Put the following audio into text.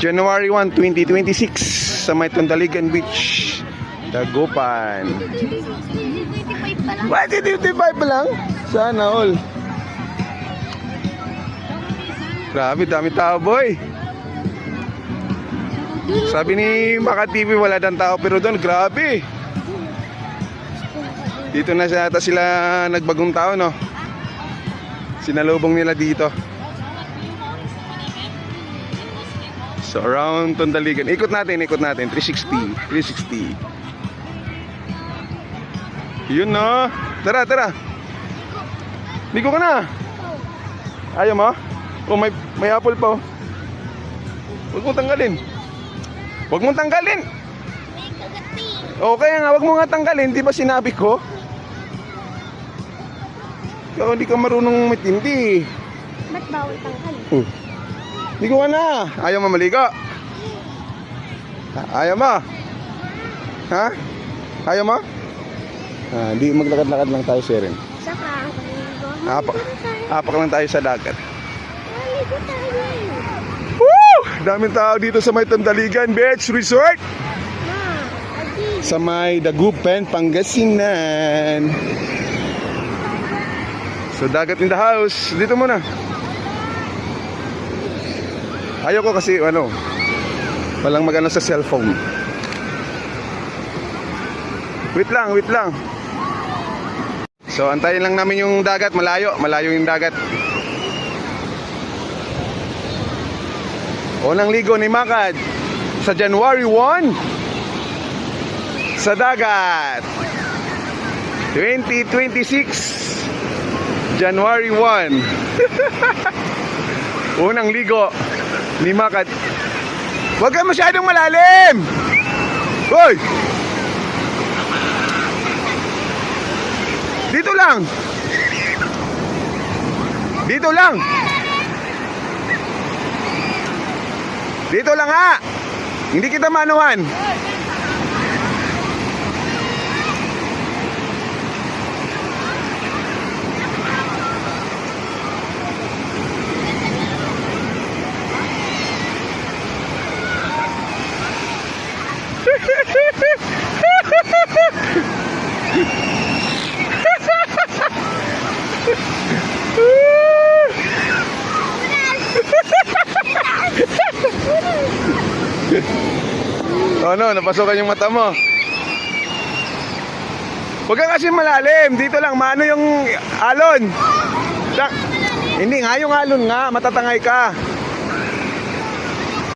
January 1, 2026 sa may Tandaligan Beach, Dagupan. 25 pa lang. What? 25 pa lang? Sana all. Grabe, dami tao, boy. Sabi ni Maka TV wala daw tao, pero doon grabe. Dito na yata sila nagbagong tao, no? Sinalubong nila dito. So around Tandaligan. Ikot natin. 360. Yun, no? Tara. Ligo ka na. Ayaw mo? Oh, may apple pa, oh. Huwag mong tanggalin. May kagati. Okay nga, wag mo nga tanggalin. Di ba sinabi ko? Ikaw hindi ka marunong matindi. Ba't bawal tangkal? Ligo ka na. Ayaw mo maligo? Ayaw mo? Ha? Ayaw mo? Di maglakad-lakad lang tayo, Seren. Saka ang paligo. Apak lang tayo sa dagat. Maligo tayo. Woo! Daming tao dito sa may Tandaligan Beach Resort. Agi. Sa may Dagupan, Pangasinan. So dagat in the house. Dito muna. Ayoko kasi walang magana sa cellphone. Wait lang. So antayin lang namin yung dagat. Malayo yung dagat. Unang ligo ni Makad sa January 1 sa dagat. 2026 January 1. Unang ligo ni Makad. Huwag ka masyadong malalim. Hoy! Dito lang. Dito lang ha. Hindi kita manuhan. Napasokan yung mata mo. Huwag ka kasi malalim. Dito lang, mano yung alon. Hindi nga, yung alon nga, matatangay ka.